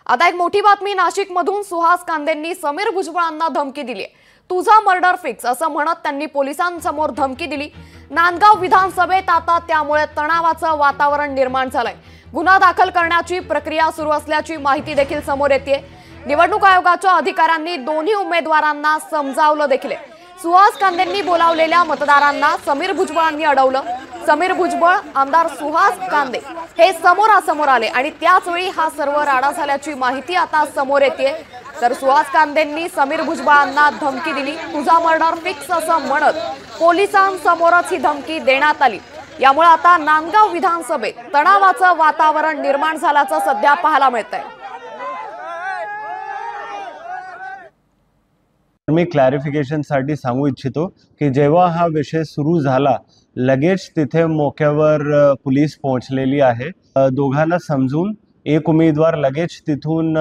आता एक मोठी बातमी नाशिकमधून सुहास कांदेंनी समीर भुजबळांना धमकी दिली। तुझा मर्डर फिक्स असं म्हणत त्यांनी पोलिसांसमोर धमकी दिली। नांदगाव विधानसभेत आता त्यामुळे तणावाचं वातावरण निर्माण झालंय। गुन्हा दाखल करण्याची प्रक्रिया सुरू असल्याची माहिती देखील समोर येते। निवडणूक आयोगाच्या अधिकाऱ्यांनी दोन्ही उमेदवारांना समजावलं देखील। सुहास कांदेंनी बोलावलेल्या मतदारांना समीर भुजबळांनी अडवलं। समीर भुजबळ आमदार सुहास कांदे हे समोरासमोर आले आणि त्याच वेळी हा सर्व राडा झाल्याची माहिती आता समोर येते। तर सुहास कांदेंनी समीर भुजबळांना धमकी दिली। तुझा मर्डर फिक्स असं म्हणत पोलिसांसमोरच ही धमकी देण्यात आली। यामुळे आता नांदगाव विधानसभेत तणावाचं वातावरण निर्माण झाल्याचं सध्या पाहायला मिळतंय। मी क्लॅरिफिकेशन साठी सांगू इच्छितो की जेव्हा हा विषय सुरू झाला लगेच तिथे मोक्यावर पोलीस पोहोचलेली आहे। दोघांना समजून एक उमेदवार लगेच तिथून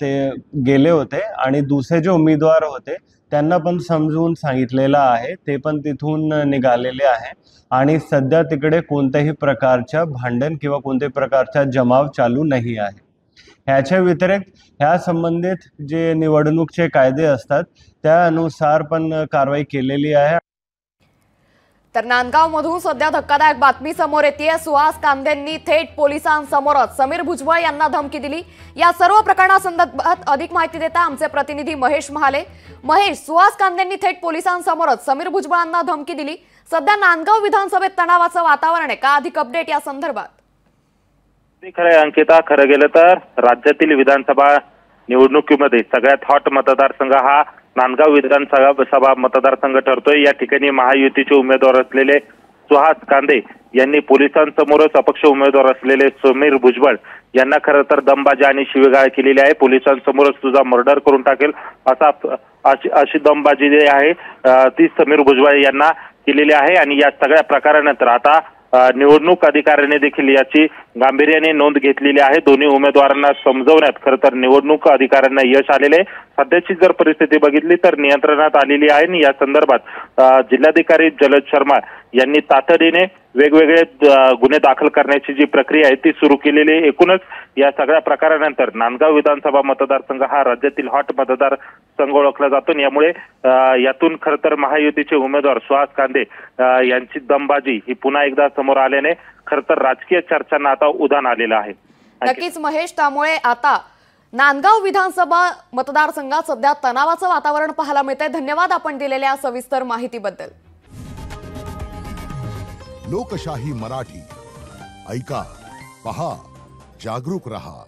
ते गेले होते आणि दुसरे जे उमेदवार होते त्यांना पण समजून सांगितलेलं आहे, ते पण तिथून निघालेले आहे आणि सध्या तिकडे कोणत्याही प्रकारच्या भांडण किंवा कोणत्याही प्रकारचा जमाव चालू नाही आहे। ह्याच्या व्यतिरिक्त ह्या संबंधित जे निवडणूकचे कायदे असतात त्यानुसार पण कारवाई केलेली आहे। तर नांदगाव मधून सध्या धक्कादायक बातमी समोर येते। सुहास कांदेंनी थेट पोलिसांसमोरच समीर भुजबळ यांना धमकी दिली। या सर्व प्रकरणासंदर्भात अधिक माहिती देता आमचे प्रतिनिधी महेश महाले। महेश, सुहास कांदेंनी थेट पोलिसांसमोरच समीर भुजबळांना धमकी दिली। सध्या नांदगाव विधानसभेत तणावाचं वातावरण आहे का? अधिक अपडेट या संदर्भात? खरं अंकिता, खरं गेलं तर राज्यातील विधानसभा निवडणुकीमध्ये सगळ्यात हॉट मतदारसंघ हा नांदगाव विधानसभा मतदारसंघ ठरतोय। या ठिकाणी महायुतीचे उमेदवार असलेले सुहास कांदे यांनी पोलिसांसमोरच अपक्ष उमेदवार असलेले समीर भुजबळ यांना खरं तर दमबाजी आणि शिवीगाळ केलेली आहे। पोलिसांसमोरच तुझा मर्डर करून टाकेल अशी दमबाजी जी आहे ती समीर भुजबळ यांना केलेली आहे। आणि या सगळ्या प्रकारानंतर आता निवडणूक अधिकाऱ्यांनी देखील याची गांभीर्याने नोंद घेतलेली आहे। दोन्ही उमेदवारांना समजवण्यात खरं तर निवडणूक अधिकाऱ्यांना यश आलेले। सध्याची जर परिस्थिती बघितली तर नियंत्रणात आलेली आहे आणि या संदर्भात जिल्हाधिकारी जलज शर्मा यांनी तातडीने वेगवेगळे गुन्हे दाखल करण्याची जी प्रक्रिया आहे ती सुरू केलेली आहे। एकूणच या सगळ्या प्रकारानंतर नांदगाव विधानसभा मतदारसंघ हा राज्यातील हॉट मतदारसंघ ओळखला जातो। यामुळे यातून खरं तर महायुतीचे उमेदवार सुहास कांदे यांची दमबाजी ही पुन्हा एकदा समोर आल्याने खरं तर राजकीय चर्चांना आता उधाण आलेलं आहे। नक्कीच महेश, त्यामुळे आता नांदगाव विधानसभा मतदारसंघात सध्या तणावाचं वातावरण पाहायला मिळतंय। धन्यवाद आपण दिलेल्या सविस्तर माहितीबद्दल। लोकशाही मराठी ऐका, पहा, जागरूक रहा।